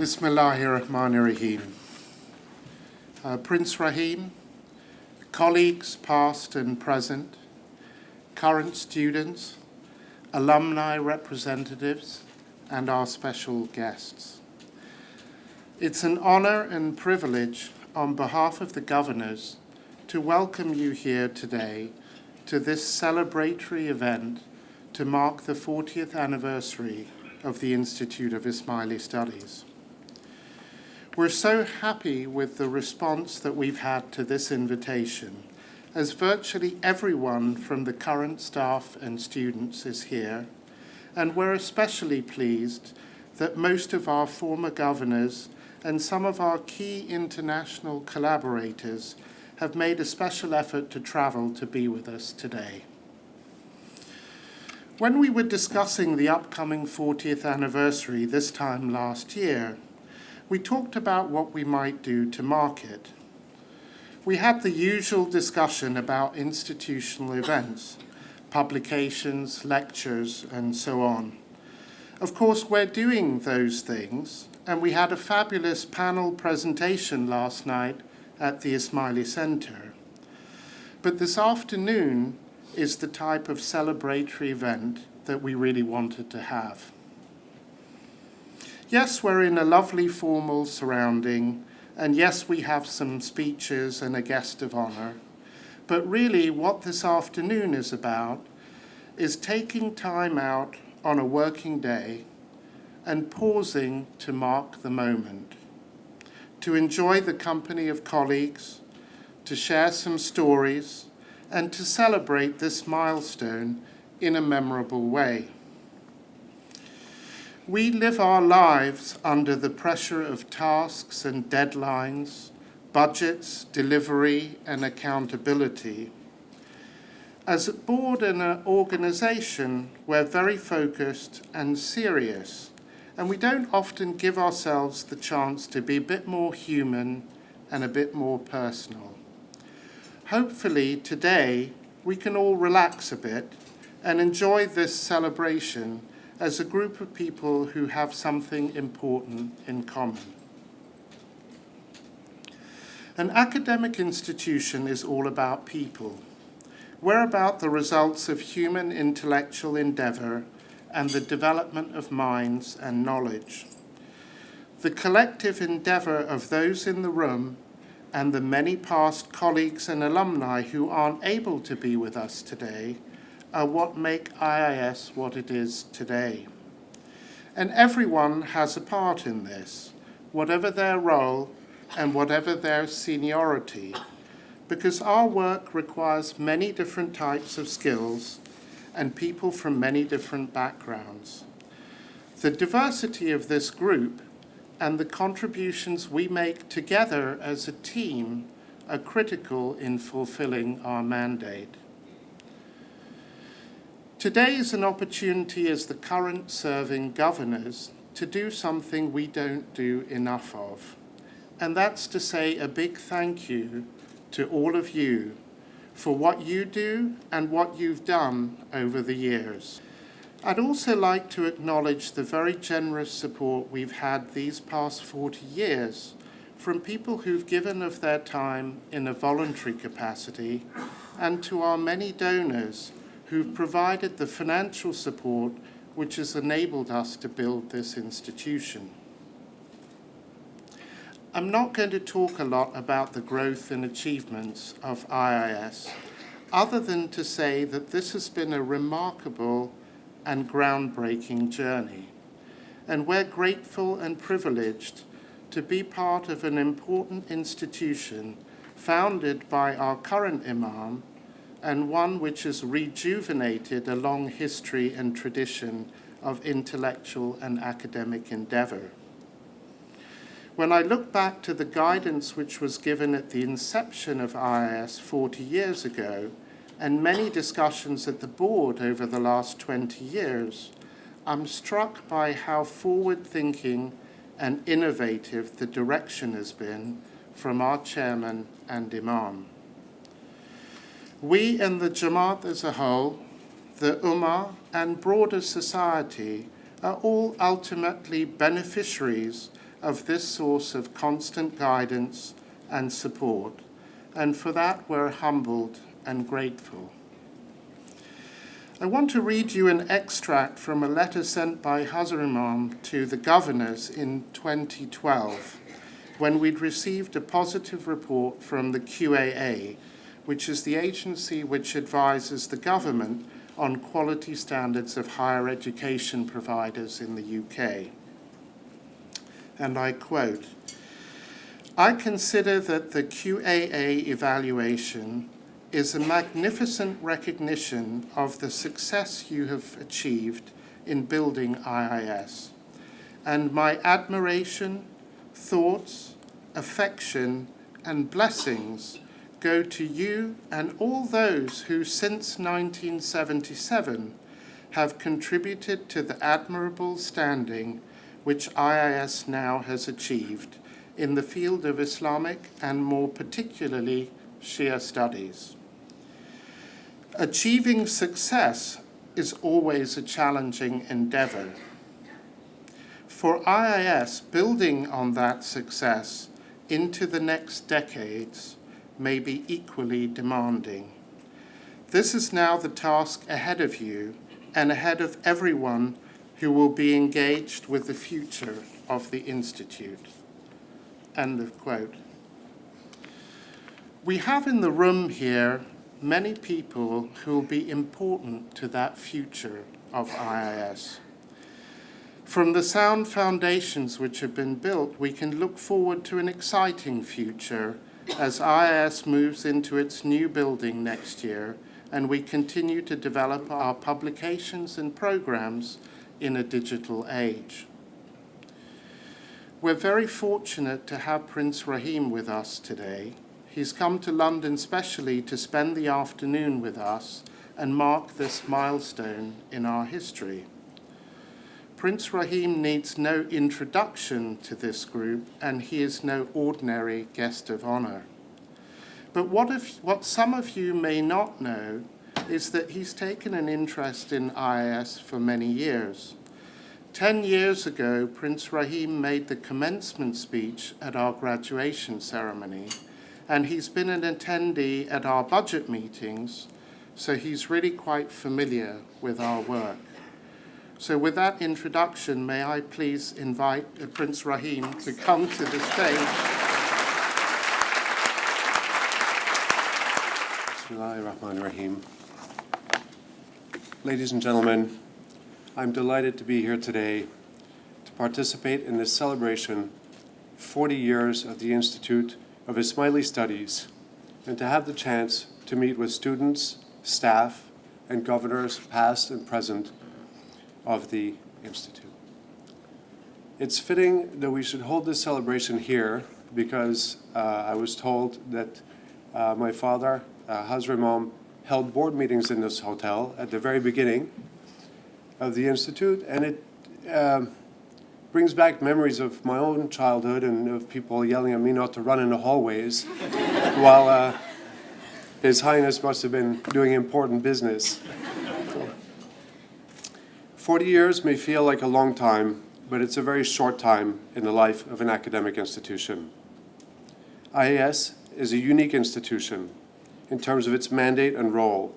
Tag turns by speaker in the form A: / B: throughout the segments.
A: Bismillahirrahmanirrahim. Prince Rahim, colleagues past and present, current students, alumni representatives, and our special guests. It's an honor and privilege on behalf of the governors to welcome you here today to this celebratory event to mark the 40th anniversary of the Institute of Ismaili Studies. We're so happy with the response that we've had to this invitation, as virtually everyone from the current staff and students is here, and we're especially pleased that most of our former governors and some of our key international collaborators have made a special effort to travel to be with us today. When we were discussing the upcoming 40th anniversary this time last year, we talked about what we might do to mark it. We had the usual discussion about institutional events, publications, lectures, and so on. Of course, we're doing those things, and we had a fabulous panel presentation last night at the Ismaili Center. But this afternoon is the type of celebratory event that we really wanted to have. Yes, we're in a lovely formal surrounding, and yes, we have some speeches and a guest of honor. But really, what this afternoon is about is taking time out on a working day and pausing to mark the moment, to enjoy the company of colleagues, to share some stories, and to celebrate this milestone in a memorable way. We live our lives under the pressure of tasks and deadlines, budgets, delivery, and accountability. As a board and an organization, we're very focused and serious, and we don't often give ourselves the chance to be a bit more human and a bit more personal. Hopefully today we can all relax a bit and enjoy this celebration as a group of people who have something important in common. An academic institution is all about people. We're about the results of human intellectual endeavor and the development of minds and knowledge. The collective endeavor of those in the room and the many past colleagues and alumni who aren't able to be with us today are what make IIS what it is today. And everyone has a part in this, whatever their role and whatever their seniority, because our work requires many different types of skills and people from many different backgrounds. The diversity of this group and the contributions we make together as a team are critical in fulfilling our mandate. Today is an opportunity as the current serving governors to do something we don't do enough of, and that's to say a big thank you to all of you for what you do and what you've done over the years. I'd also like to acknowledge the very generous support we've had these past 40 years from people who've given of their time in a voluntary capacity, and to our many donors who've provided the financial support which has enabled us to build this institution. I'm not going to talk a lot about the growth and achievements of IIS, other than to say that this has been a remarkable and groundbreaking journey, and we're grateful and privileged to be part of an important institution founded by our current Imam, and one which has rejuvenated a long history and tradition of intellectual and academic endeavor. When I look back to the guidance which was given at the inception of IIS 40 years ago, and many discussions at the board over the last 20 years, I'm struck by how forward-thinking and innovative the direction has been from our chairman and Imam. We and the Jamaat as a whole, the Ummah and broader society are all ultimately beneficiaries of this source of constant guidance and support, and for that we're humbled and grateful. I want to read you an extract from a letter sent by Hazar Imam to the governors in 2012, when we'd received a positive report from the QAA, which is the agency which advises the government on quality standards of higher education providers in the UK. And I quote, "I consider that the QAA evaluation is a magnificent recognition of the success you have achieved in building IIS, and my admiration, thoughts, affection, and blessings go to you and all those who since 1977 have contributed to the admirable standing which IIS now has achieved in the field of Islamic and more particularly Shia studies. Achieving success is always a challenging endeavor. For IIS, building on that success into the next decades may be equally demanding. This is now the task ahead of you and ahead of everyone who will be engaged with the future of the Institute." End of quote. We have in the room here many people who will be important to that future of IIS. From the sound foundations which have been built, we can look forward to an exciting future as IIS moves into its new building next year and we continue to develop our publications and programs in a digital age. We're very fortunate to have Prince Rahim with us today. He's come to London specially to spend the afternoon with us and mark this milestone in our history. Prince Rahim needs no introduction to this group, and he is no ordinary guest of honor. But what some of you may not know is that he's taken an interest in IIS for many years. 10 years ago, Prince Rahim made the commencement speech at our graduation ceremony, and he's been an attendee at our budget meetings, so he's really quite familiar with our work. So with that introduction, may I please invite Prince Rahim to come to the stage.
B: Bismillahirrahmanirrahim. Ladies and gentlemen, I'm delighted to be here today to participate in this celebration, 40 years of the Institute of Ismaili Studies, and to have the chance to meet with students, staff, and governors past and present of the Institute. It's fitting that we should hold this celebration here because I was told that my father, Hazar Imam, held board meetings in this hotel at the very beginning of the Institute, and it brings back memories of my own childhood and of people yelling at me not to run in the hallways while His Highness must have been doing important business. 40 years may feel like a long time, but it's a very short time in the life of an academic institution. IIS is a unique institution in terms of its mandate and role,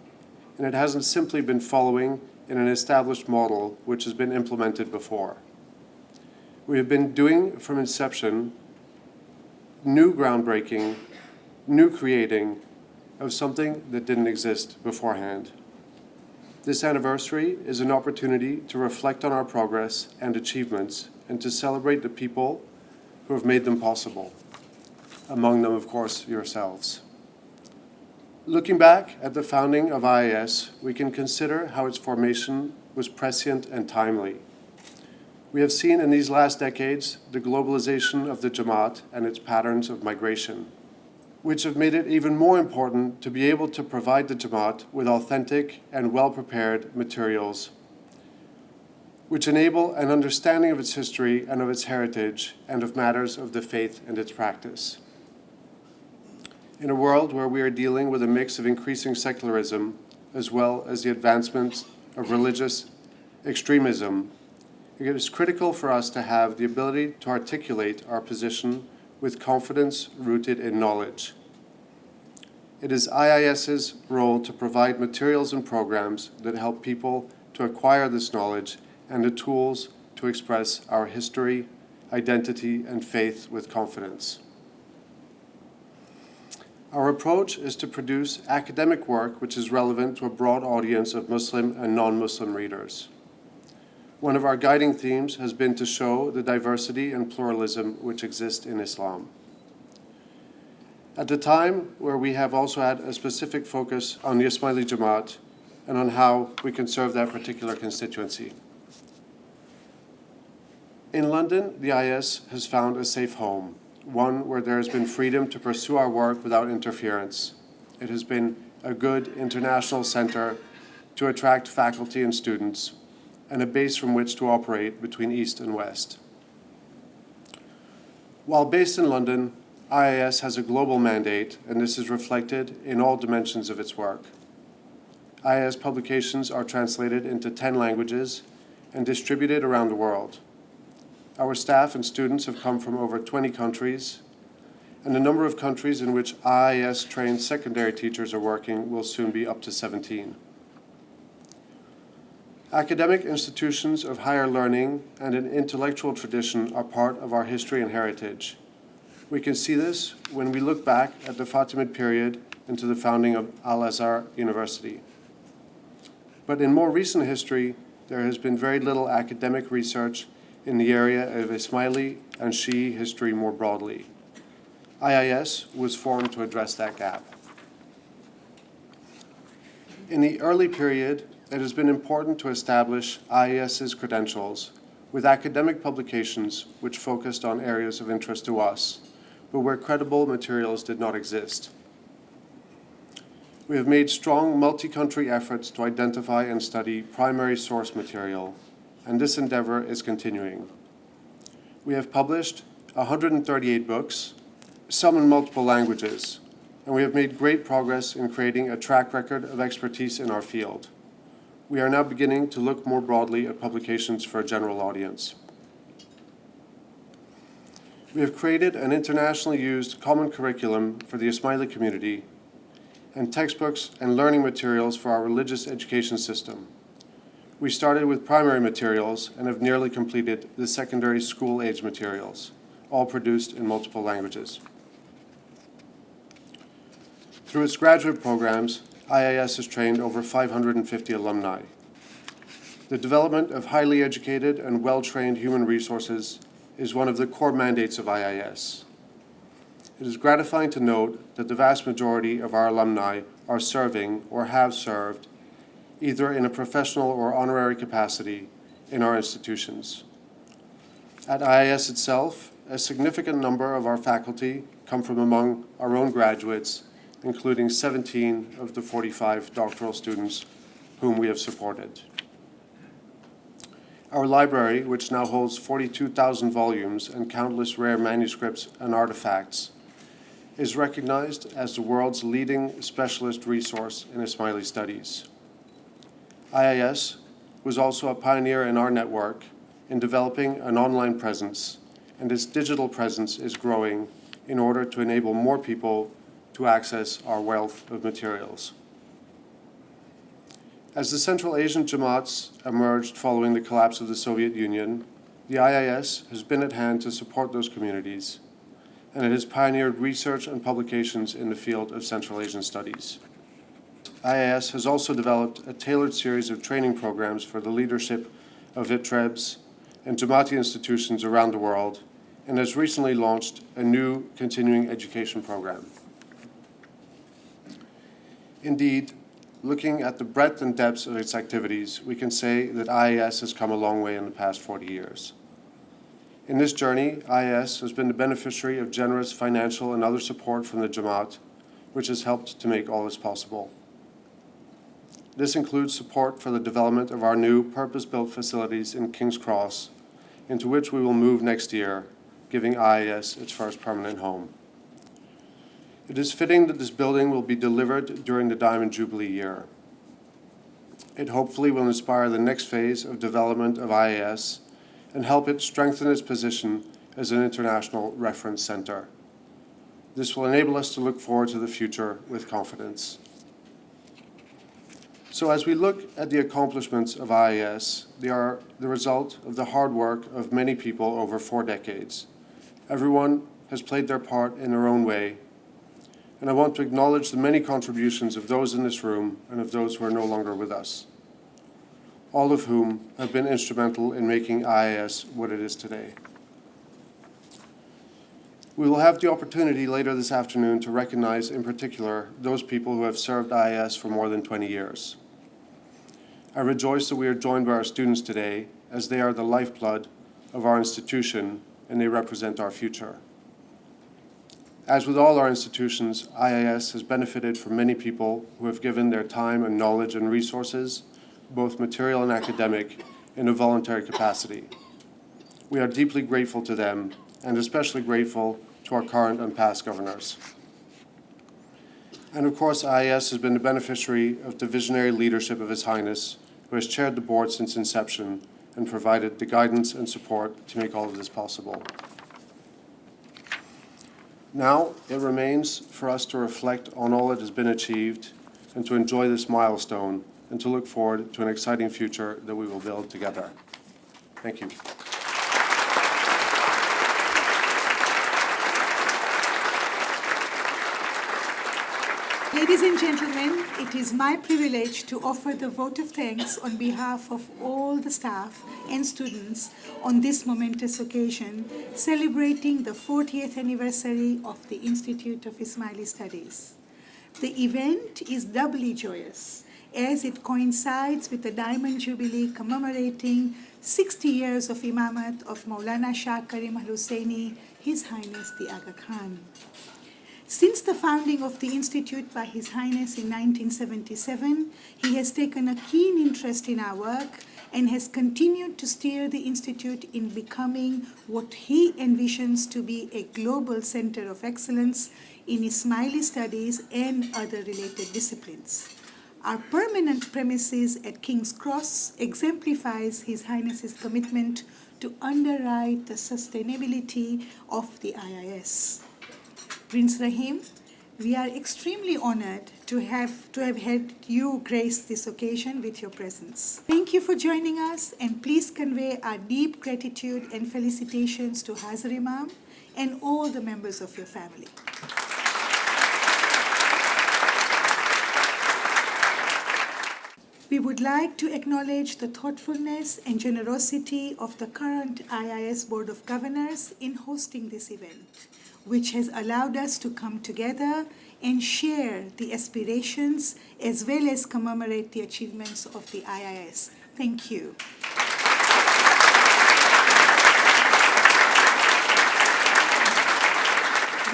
B: and it hasn't simply been following in an established model which has been implemented before. We have been doing from inception new groundbreaking, new creating of something that didn't exist beforehand. This anniversary is an opportunity to reflect on our progress and achievements and to celebrate the people who have made them possible. Among them, of course, yourselves. Looking back at the founding of IIS, we can consider how its formation was prescient and timely. We have seen in these last decades the globalization of the Jamaat and its patterns of migration, which have made it even more important to be able to provide the Jamaat with authentic and well-prepared materials, which enable an understanding of its history and of its heritage and of matters of the faith and its practice. In a world where we are dealing with a mix of increasing secularism as well as the advancement of religious extremism, It is critical for us to have the ability to articulate our position with confidence rooted in knowledge. It is IIS's role to provide materials and programs that help people to acquire this knowledge and the tools to express our history, identity, and faith with confidence. Our approach is to produce academic work which is relevant to a broad audience of Muslim and non-Muslim readers. One of our guiding themes has been to show the diversity and pluralism which exist in Islam. At the time where we have also had a specific focus on the Ismaili Jamaat and on how we can serve that particular constituency. In London, the IS has found a safe home, one where there has been freedom to pursue our work without interference. It has been a good international center to attract faculty and students, and a base from which to operate between East and West. While based in London, IIS has a global mandate, and this is reflected in all dimensions of its work. IIS publications are translated into 10 languages and distributed around the world. Our staff and students have come from over 20 countries, and the number of countries in which IIS-trained secondary teachers are working will soon be up to 17. Academic institutions of higher learning and an intellectual tradition are part of our history and heritage. We can see this when we look back at the Fatimid period and to the founding of Al-Azhar University. But in more recent history, there has been very little academic research in the area of Ismaili and Shi'i history more broadly. IIS was formed to address that gap. In the early period, it has been important to establish IIS's credentials with academic publications which focused on areas of interest to us, but where credible materials did not exist. We have made strong multi-country efforts to identify and study primary source material, and this endeavor is continuing. We have published 138 books, some in multiple languages, and we have made great progress in creating a track record of expertise in our field. We are now beginning to look more broadly at publications for a general audience. We have created an internationally used common curriculum for the Ismaili community and textbooks and learning materials for our religious education system. We started with primary materials and have nearly completed the secondary school-age materials, all produced in multiple languages. Through its graduate programs, IIS has trained over 550 alumni. The development of highly educated and well-trained human resources is one of the core mandates of IIS. It is gratifying to note that the vast majority of our alumni are serving or have served either in a professional or honorary capacity in our institutions. At IIS itself, a significant number of our faculty come from among our own graduates, including 17 of the 45 doctoral students whom we have supported. Our library, which now holds 42,000 volumes and countless rare manuscripts and artifacts, is recognized as the world's leading specialist resource in Ismaili studies. IIS was also a pioneer in our network in developing an online presence, and its digital presence is growing in order to enable more people to access our wealth of materials. As the Central Asian Jamaats emerged following the collapse of the Soviet Union, the IIS has been at hand to support those communities, and it has pioneered research and publications in the field of Central Asian studies. IIS has also developed a tailored series of training programs for the leadership of ITREBs and Jamaati institutions around the world, and has recently launched a new continuing education program. Indeed, looking at the breadth and depth of its activities, we can say that IIS has come a long way in the past 40 years. In this journey, IIS has been the beneficiary of generous financial and other support from the Jamaat, which has helped to make all this possible. This includes support for the development of our new purpose-built facilities in King's Cross, into which we will move next year, giving IIS its first permanent home. It is fitting that this building will be delivered during the Diamond Jubilee year. It hopefully will inspire the next phase of development of IIS and help it strengthen its position as an international reference center. This will enable us to look forward to the future with confidence. So as we look at the accomplishments of IIS, they are the result of the hard work of many people over 4 decades. Everyone has played their part in their own way, and I want to acknowledge the many contributions of those in this room and of those who are no longer with us, all of whom have been instrumental in making IIS what it is today. We will have the opportunity later this afternoon to recognize in particular those people who have served IIS for more than 20 years. I rejoice that we are joined by our students today, as they are the lifeblood of our institution and they represent our future. As with all our institutions, IIS has benefited from many people who have given their time and knowledge and resources, both material and academic, in a voluntary capacity. We are deeply grateful to them, and especially grateful to our current and past governors. And of course, IIS has been the beneficiary of the visionary leadership of His Highness, who has chaired the board since inception and provided the guidance and support to make all of this possible. Now, it remains for us to reflect on all that has been achieved and to enjoy this milestone and to look forward to an exciting future that we will build together. Thank you.
C: Ladies and gentlemen, it is my privilege to offer the vote of thanks on behalf of all the staff and students on this momentous occasion, celebrating the 40th anniversary of the Institute of Ismaili Studies. The event is doubly joyous as it coincides with the Diamond Jubilee commemorating 60 years of Imamat of Mawlana Shah Karim al-Husseini, His Highness the Aga Khan. Since the founding of the Institute by His Highness in 1977, he has taken a keen interest in our work and has continued to steer the Institute in becoming what he envisions to be a global center of excellence in Ismaili studies and other related disciplines. Our permanent premises at King's Cross exemplifies His Highness's commitment to underwrite the sustainability of the IIS. Prince Rahim, we are extremely honored to have had you grace this occasion with your presence. Thank you for joining us, and please convey our deep gratitude and felicitations to Hazar Imam and all the members of your family. We would like to acknowledge the thoughtfulness and generosity of the current IIS Board of Governors in hosting this event, which has allowed us to come together and share the aspirations as well as commemorate the achievements of the IIS. Thank you.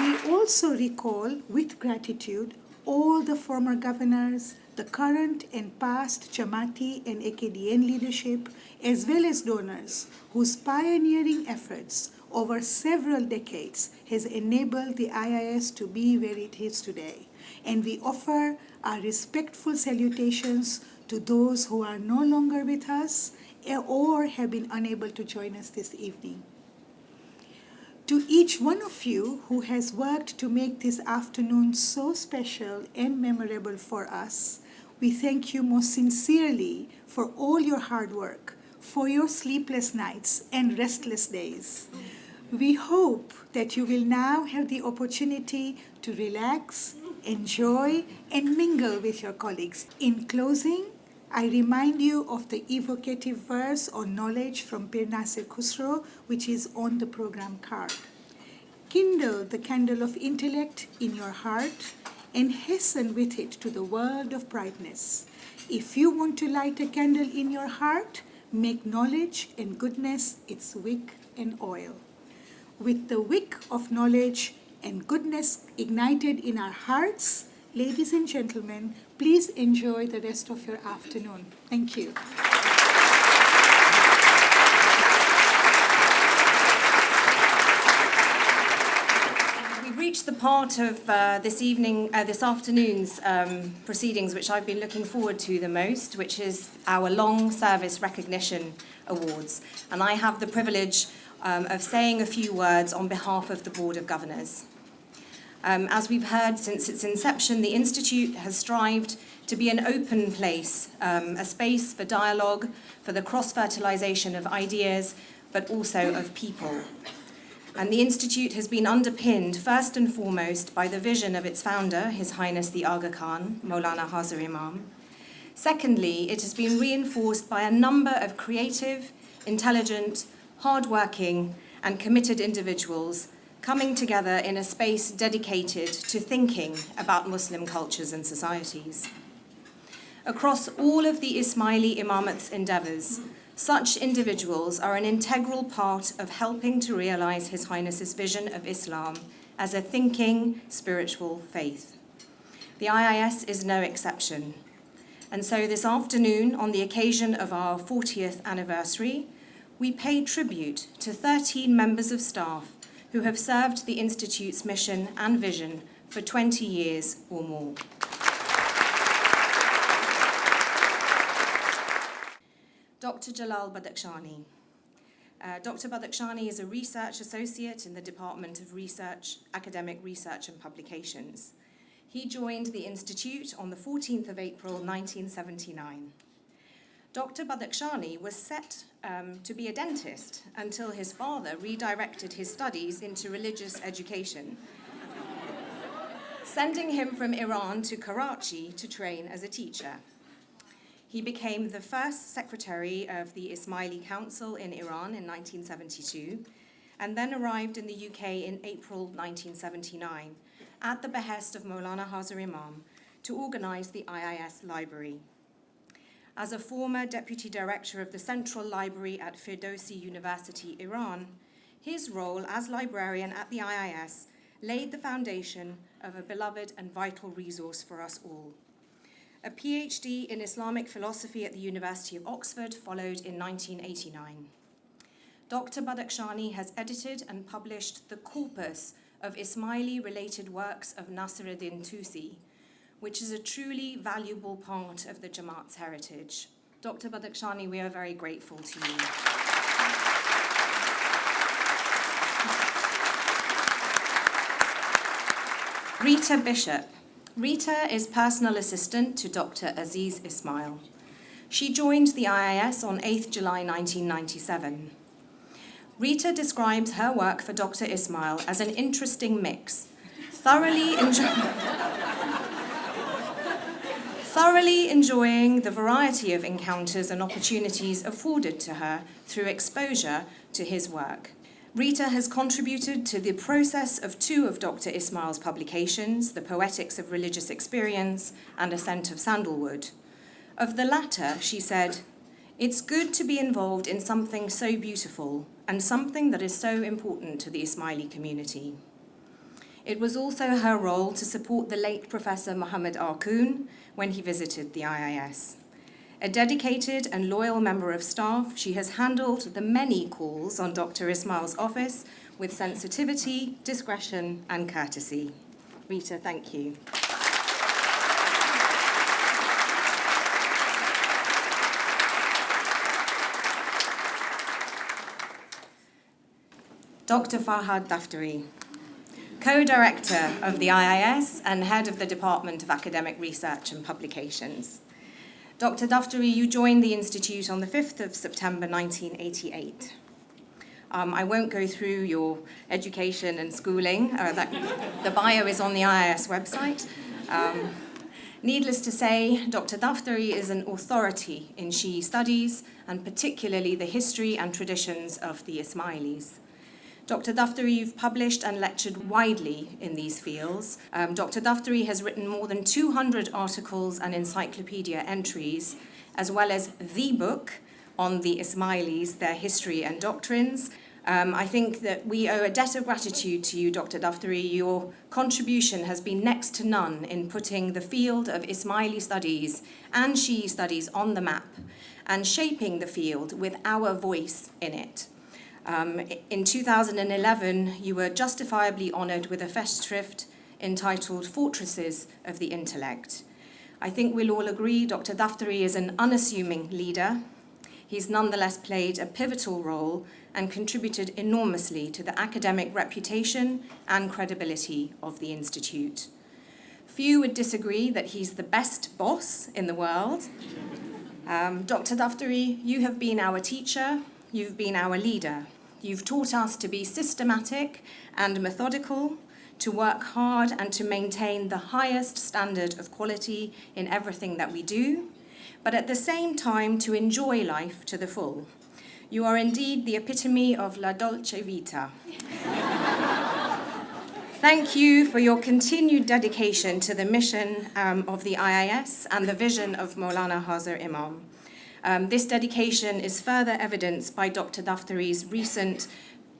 C: We also recall with gratitude all the former governors, the current and past Jamati and AKDN leadership, as well as donors whose pioneering efforts over several decades has enabled the IIS to be where it is today. And we offer our respectful salutations to those who are no longer with us or have been unable to join us this evening. To each one of you who has worked to make this afternoon so special and memorable for us, we thank you most sincerely for all your hard work, for your sleepless nights and restless days. We hope that you will now have the opportunity to relax, enjoy, and mingle with your colleagues. In closing, I remind you of the evocative verse on knowledge from Pir Nasir Khusro, which is on the program card. Kindle the candle of intellect in your heart and hasten with it to the world of brightness. If you want to light a candle in your heart, make knowledge and goodness its wick and oil. With the wick of knowledge and goodness ignited in our hearts, ladies and gentlemen, please enjoy the rest of your afternoon. Thank you.
D: We've reached reached the part of this afternoon's proceedings which I've been looking forward to the most, which is our Long Service Recognition Awards. And I have the privilege of saying a few words on behalf of the Board of Governors. As we've heard, since its inception, the Institute has strived to be an open place, a space for dialogue, for the cross-fertilization of ideas, but also of people. And the Institute has been underpinned, first and foremost, by the vision of its founder, His Highness the Aga Khan, Mawlana Hazar Imam. Secondly, it has been reinforced by a number of creative, intelligent, hard-working, and committed individuals coming together in a space dedicated to thinking about Muslim cultures and societies. Across all of the Ismaili Imamat's endeavours, such individuals are an integral part of helping to realise His Highness's vision of Islam as a thinking, spiritual faith. The IIS is no exception. And so this afternoon, on the occasion of our 40th anniversary, we pay tribute to 13 members of staff who have served the Institute's mission and vision for 20 years or more. Dr. Jalal Badakhshani. Dr. Badakhshani is a research associate in the Department of Research, Academic Research and Publications. He joined the Institute on the 14th of April, 1979. Dr. Badakhshani was set to be a dentist until his father redirected his studies into religious education, sending him from Iran to Karachi to train as a teacher. He became the first secretary of the Ismaili Council in Iran in 1972, and then arrived in the UK in April 1979 at the behest of Mawlana Hazar Imam to organise the IIS Library. As a former deputy director of the Central Library at Firdousi University, Iran, his role as librarian at the IIS laid the foundation of a beloved and vital resource for us all. A PhD in Islamic philosophy at the University of Oxford followed in 1989. Dr. Badakhshani has edited and published the corpus of Ismaili-related works of Nasiruddin Tusi, which is a truly valuable part of the Jamaat's heritage. Dr. Badakhshani, we are very grateful to you. Rita Bishop. Rita is personal assistant to Dr. Aziz Ismail. She joined the IIS on 8th July 1997. Rita describes her work for Dr. Ismail as an interesting mix, thoroughly enjoying the variety of encounters and opportunities afforded to her through exposure to his work. Rita has contributed to the process of two of Dr. Ismail's publications, The Poetics of Religious Experience and A Scent of Sandalwood. Of the latter, she said, "It's good to be involved in something so beautiful and something that is so important to the Ismaili community." It was also her role to support the late Professor Muhammad Arkoon when he visited the IIS. A dedicated and loyal member of staff, she has handled the many calls on Dr. Ismail's office with sensitivity, discretion, and courtesy. Rita, thank you. Dr. Farhad Daftari, co-director of the IIS and head of the Department of Academic Research and Publications. Dr. Daftari, you joined the Institute on the 5th of September 1988. I won't go through your education and schooling. The bio is on the IIS website. Needless to say, Dr. Daftari is an authority in Shi'i studies, and particularly the history and traditions of the Ismailis. Dr. Daftari, you've published and lectured widely in these fields. Dr. Daftari has written more than 200 articles and encyclopedia entries, as well as the book on the Ismailis, their history and doctrines. I think that we owe a debt of gratitude to you, Dr. Daftari. Your contribution has been next to none in putting the field of Ismaili studies and Shi'i studies on the map and shaping the field with our voice in it. In 2011, you were justifiably honoured with a Festschrift entitled Fortresses of the Intellect. I think we'll all agree Dr. Daftari is an unassuming leader. He's nonetheless played a pivotal role and contributed enormously to the academic reputation and credibility of the Institute. Few would disagree that he's the best boss in the world. Dr. Daftari, you have been our teacher, you've been our leader. You've taught us to be systematic and methodical, to work hard and to maintain the highest standard of quality in everything that we do, but at the same time to enjoy life to the full. You are indeed the epitome of la dolce vita. Thank you for your continued dedication to the mission of the IIS and the vision of Mawlana Hazar Imam. This dedication is further evidenced by Dr. Daftari's recent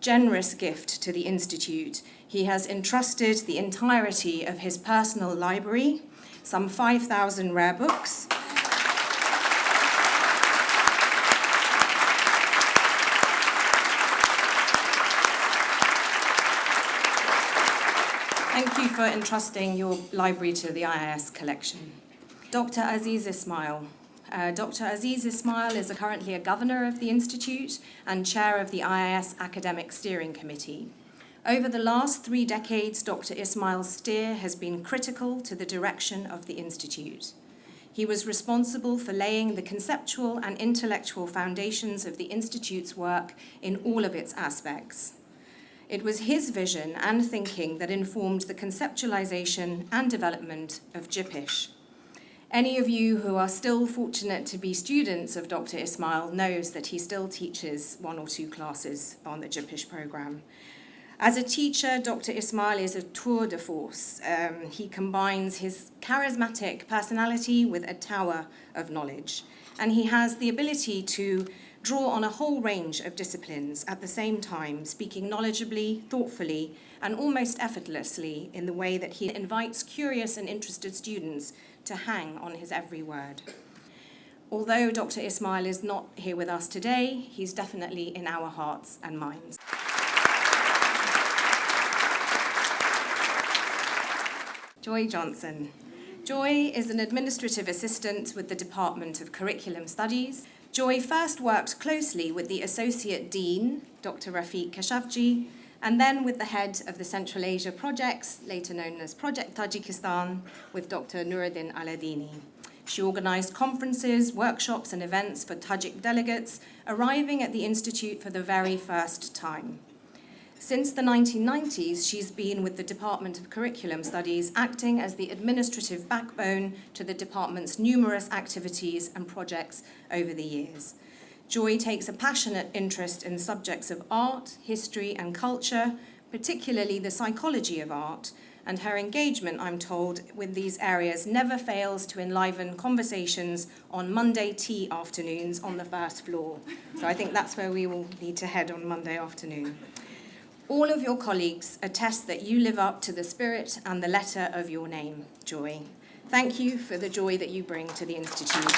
D: generous gift to the Institute. He has entrusted the entirety of his personal library, some 5,000 rare books, Thank you for entrusting your library to the IIS collection. Dr. Aziz Ismail. Dr. Aziz Ismail is currently a governor of the Institute and chair of the IIS Academic Steering Committee. Over the last 3 decades, Dr. Ismail's steer has been critical to the direction of the Institute. He was responsible for laying the conceptual and intellectual foundations of the Institute's work in all of its aspects. It was his vision and thinking that informed the conceptualization and development of JIPISH. Any of you who are still fortunate to be students of Dr. Ismail knows that he still teaches 1 or 2 classes on the JIPISH program. As a teacher, Dr. Ismail is a tour de force. He combines his charismatic personality with a tower of knowledge, and he has the ability to draw on a whole range of disciplines at the same time, speaking knowledgeably, thoughtfully, and almost effortlessly in the way that he invites curious and interested students to hang on his every word. Although Dr. Ismail is not here with us today, he's definitely in our hearts and minds. Joy Johnson. Joy is an administrative assistant with the Department of Curriculum Studies. Joy first worked closely with the Associate Dean, Dr. Rafiq Kashafji, and then with the head of the Central Asia Projects, later known as Project Tajikistan, with Dr. Nuruddin Aladini. She organized conferences, workshops, and events for Tajik delegates arriving at the Institute for the very first time. Since the 1990s, she's been with the Department of Curriculum Studies, acting as the administrative backbone to the department's numerous activities and projects over the years. Joy takes a passionate interest in subjects of art, history, and culture, particularly the psychology of art, and her engagement, I'm told, with these areas never fails to enliven conversations on Monday tea afternoons on the first floor. So I think that's where we will need to head on Monday afternoon. All of your colleagues attest that you live up to the spirit and the letter of your name, Joy. Thank you for the joy that you bring to the Institute.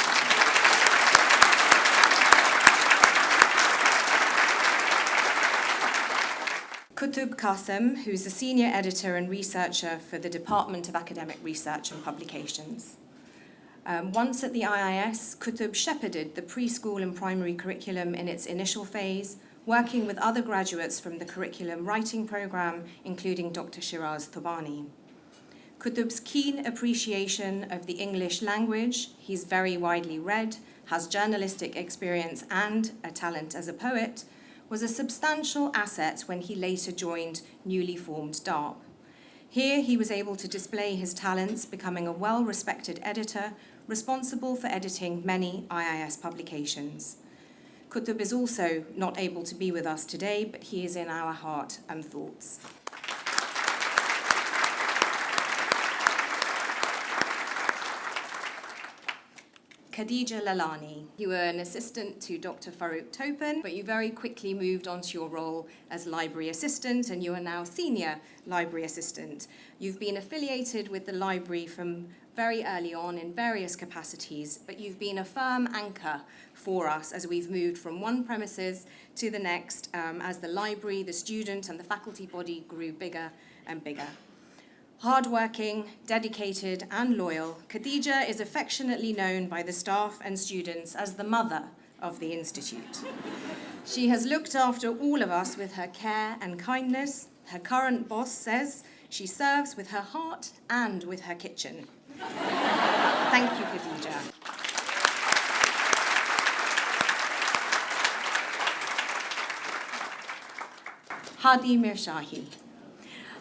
D: Qutb Qasim, who's a senior editor and researcher for the Department of Academic Research and Publications. Once at the IIS, Qutb shepherded the preschool and primary curriculum in its initial phase, working with other graduates from the curriculum writing program, including Dr. Shiraz Thobani. Qutb's keen appreciation of the English language, he's very widely read, has journalistic experience and a talent as a poet, was a substantial asset when he later joined newly formed DARP. Here he was able to display his talents, becoming a well-respected editor, responsible for editing many IIS publications. Qutb is also not able to be with us today, but he is in our heart and thoughts. Khadija Lalani. You were an assistant to Dr. Farouk Topin, but you very quickly moved on to your role as library assistant, and you are now senior library assistant. You've been affiliated with the library from very early on in various capacities, but you've been a firm anchor for us as we've moved from one premises to the next, as the library, the student, and the faculty body grew bigger and bigger. Hardworking, dedicated, and loyal, Khadija is affectionately known by the staff and students as the mother of the Institute. She has looked after all of us with her care and kindness. Her current boss says she serves with her heart and with her kitchen. Thank you, Khadija. Hadi Mirshahi.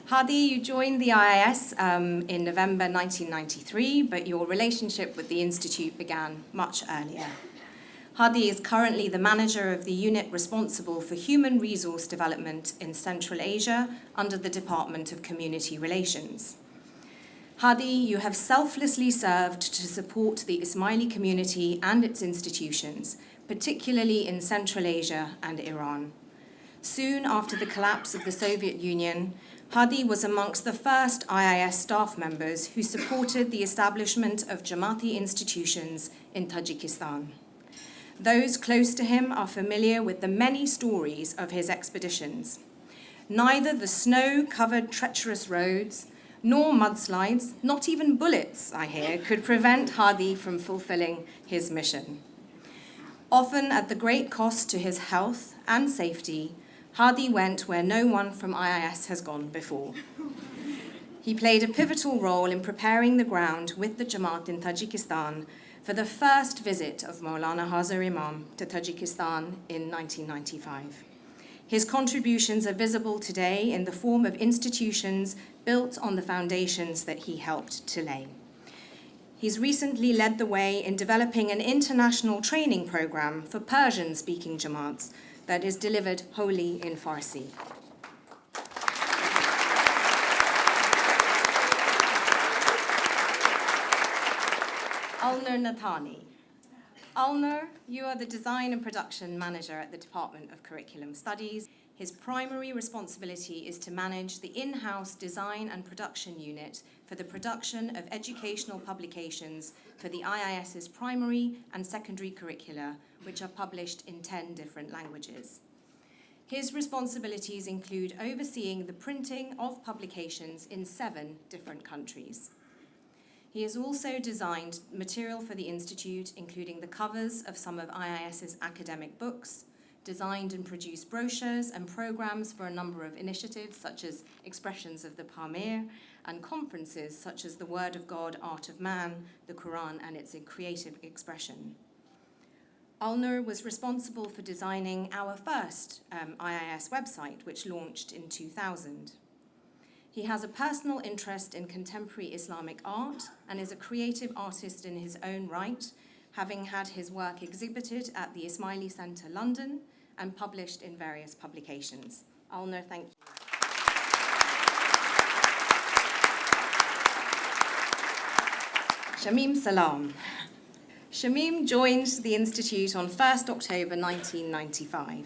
D: Hadi, you joined the IIS in November 1993, but your relationship with the Institute began much earlier. Hadi is currently the manager of the unit responsible for human resource development in Central Asia under the Department of Community Relations. Hadi, you have selflessly served to support the Ismaili community and its institutions, particularly in Central Asia and Iran. Soon after the collapse of the Soviet Union, Hadi was amongst the first IIS staff members who supported the establishment of Jamaati institutions in Tajikistan. Those close to him are familiar with the many stories of his expeditions. Neither the snow-covered treacherous roads, nor mudslides, not even bullets, I hear, could prevent Hadi from fulfilling his mission. Often at the great cost to his health and safety, Hadi went where no one from IIS has gone before. He played a pivotal role in preparing the ground with the Jamaat in Tajikistan for the first visit of Mawlana Hazar Imam to Tajikistan in 1995. His contributions are visible today in the form of institutions built on the foundations that he helped to lay. He's recently led the way in developing an international training program for Persian-speaking Jamaats that is delivered wholly in Farsi. Alnur Nathani. Alnur, you are the Design and Production Manager at the Department of Curriculum Studies. His primary responsibility is to manage the in-house design and production unit for the production of educational publications for the IIS's primary and secondary curricula, which are published in 10 different languages. His responsibilities include overseeing the printing of publications in 7 different countries. He has also designed material for the Institute, including the covers of some of IIS's academic books, designed and produced brochures and programs for a number of initiatives such as Expressions of the Pamir and conferences such as The Word of God, Art of Man, the Quran and its creative expression. Alnur was responsible for designing our first IIS website, which launched in 2000. He has a personal interest in contemporary Islamic art and is a creative artist in his own right, having had his work exhibited at the Ismaili Centre, London, and published in various publications. Alnur, thank you. Shamim Salam. Shamim joined the Institute on 1st October 1995.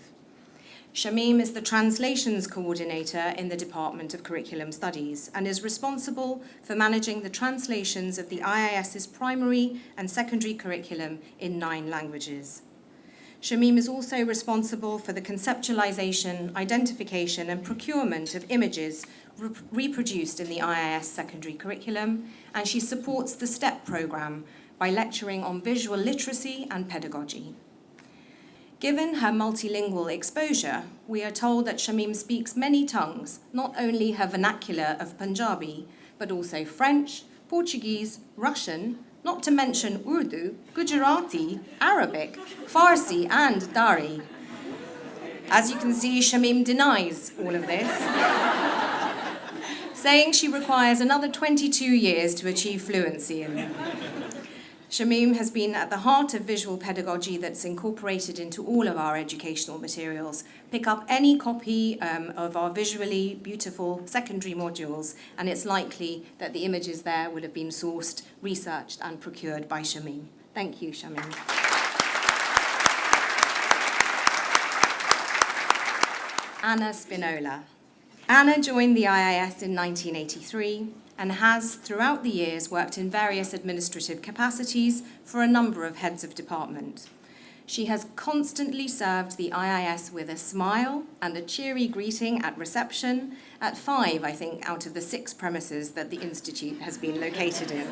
D: Shamim is the Translations Coordinator in the Department of Curriculum Studies and is responsible for managing the translations of the IIS's primary and secondary curriculum in 9 languages. Shamim is also responsible for the conceptualization, identification, and procurement of images reproduced in the IIS secondary curriculum, and she supports the STEP program by lecturing on visual literacy and pedagogy. Given her multilingual exposure, we are told that Shamim speaks many tongues, not only her vernacular of Punjabi, but also French, Portuguese, Russian, not to mention Urdu, Gujarati, Arabic, Farsi, and Dari. As you can see, Shamim denies all of this, saying she requires another 22 years to achieve fluency in them. Shamim has been at the heart of visual pedagogy that's incorporated into all of our educational materials. Pick up any copy of our visually beautiful secondary modules, and it's likely that the images there will have been sourced, researched, and procured by Shamim. Thank you, Shamim. Anna Spinola. Anna joined the IIS in 1983 and has, throughout the years, worked in various administrative capacities for a number of heads of department. She has constantly served the IIS with a smile and a cheery greeting at reception at 5, I think, out of the 6 premises that the Institute has been located in.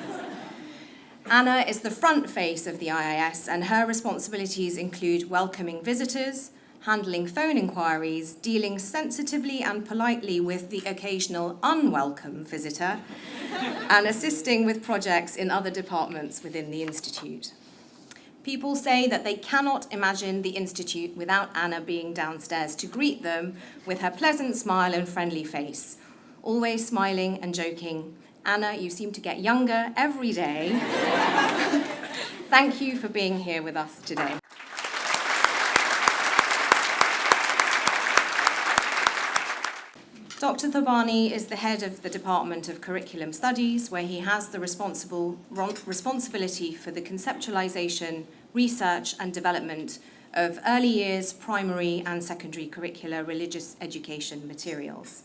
D: Anna is the front face of the IIS, and her responsibilities include welcoming visitors, handling phone inquiries, dealing sensitively and politely with the occasional unwelcome visitor, and assisting with projects in other departments within the Institute. People say that they cannot imagine the Institute without Anna being downstairs to greet them with her pleasant smile and friendly face. Always smiling and joking. Anna, you seem to get younger every day. Thank you for being here with us today. Dr. Thobani is the head of the Department of Curriculum Studies, where he has the responsibility for the conceptualization, research, and development of early years, primary, and secondary curricular religious education materials.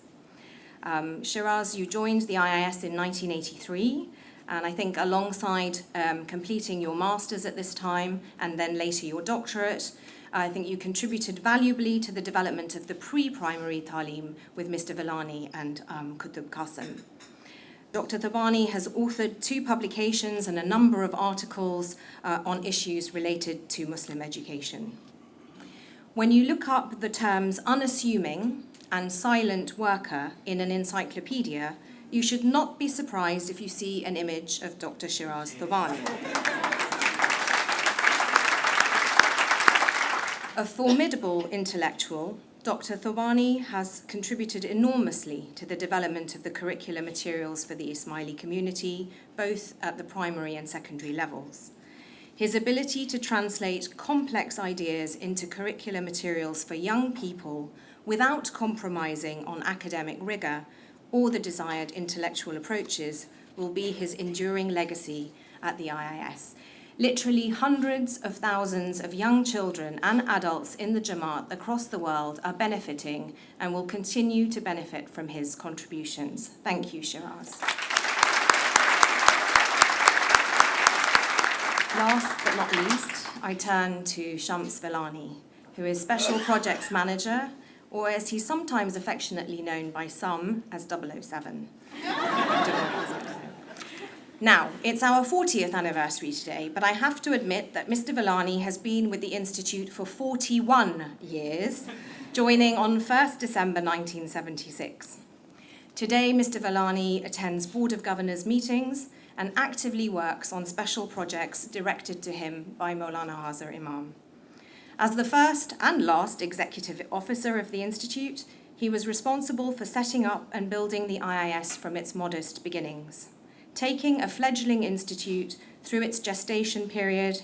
D: Shiraz, you joined the IIS in 1983, and I think alongside completing your master's at this time and then later your doctorate, I think you contributed valuably to the development of the pre-primary Talim with Mr. Villani and Kutub Qasim. Dr. Thobani has authored 2 publications and a number of articles on issues related to Muslim education. When you look up the terms unassuming and silent worker in an encyclopedia, you should not be surprised if you see an image of Dr. Shiraz Thobani. A formidable intellectual, Dr. Thobani has contributed enormously to the development of the curricular materials for the Ismaili community, both at the primary and secondary levels. His ability to translate complex ideas into curricular materials for young people without compromising on academic rigor or the desired intellectual approaches will be his enduring legacy at the IIS. Literally hundreds of thousands of young children and adults in the Jamaat across the world are benefiting and will continue to benefit from his contributions. Thank you, Shiraz. Last but not least, I turn to Shams Villani, who is Special Projects Manager, or as he's sometimes affectionately known by some as 007. Now, it's our 40th anniversary today, but I have to admit that Mr. Villani has been with the Institute for 41 years, joining on 1st December 1976. Today, Mr. Villani attends Board of Governors meetings and actively works on special projects directed to him by Mawlana Hazar Imam. As the first and last executive officer of the Institute, he was responsible for setting up and building the IIS from its modest beginnings, taking a fledgling institute through its gestation period,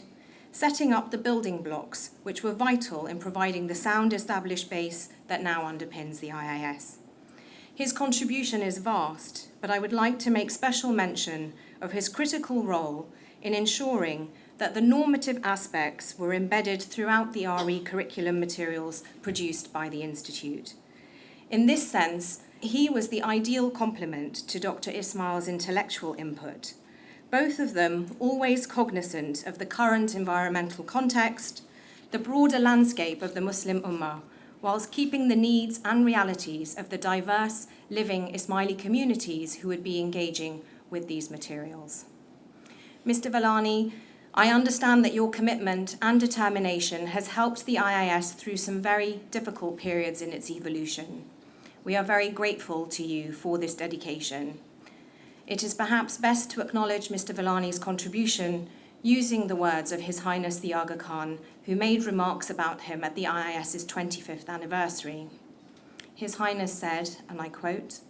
D: setting up the building blocks which were vital in providing the sound established base that now underpins the IIS. His contribution is vast, but I would like to make special mention of his critical role in ensuring that the normative aspects were embedded throughout the RE curriculum materials produced by the Institute. In this sense, he was the ideal complement to Dr. Ismail's intellectual input, both of them always cognizant of the current environmental context, the broader landscape of the Muslim Ummah, whilst keeping the needs and realities of the diverse living Ismaili communities who would be engaging with these materials. Mr. Villani, I understand that your commitment and determination has helped the IIS through some very difficult periods in its evolution. We are very grateful to you for this dedication. It is perhaps best to acknowledge Mr. Villani's contribution using the words of His Highness the Aga Khan, who made remarks about him at the IIS's 25th anniversary. His Highness said, and I quote,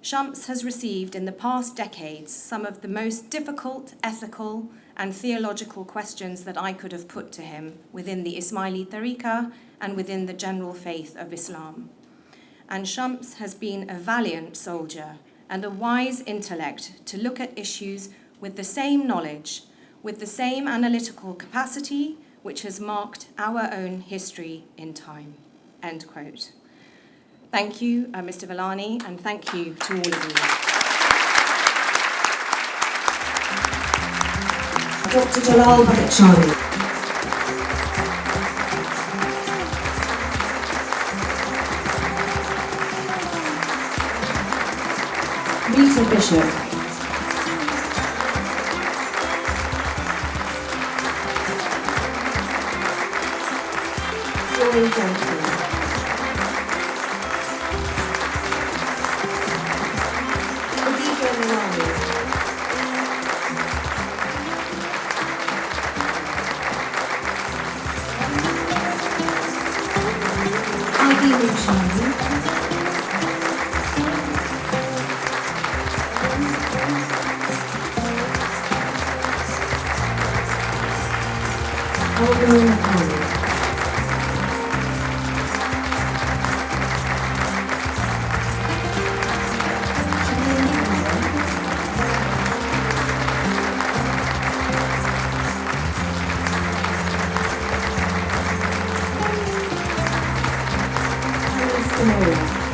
D: "Shams has received in the past decades some of the most difficult ethical and theological questions that I could have put to him within the Ismaili Tariqah and within the general faith of Islam. And Shams has been a valiant soldier and a wise intellect to look at issues with the same knowledge, with the same analytical capacity which has marked our own history in time." End quote. Thank you, Mr. Villani, and thank you to all of you.
E: Dr. Jalal Bhattacharya. Rita Bishop. Joy Johnson. Khadija Milani. Adi Nishani. Alvin Mahoney. Spinola.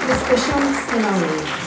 E: Mr. Shams Salami.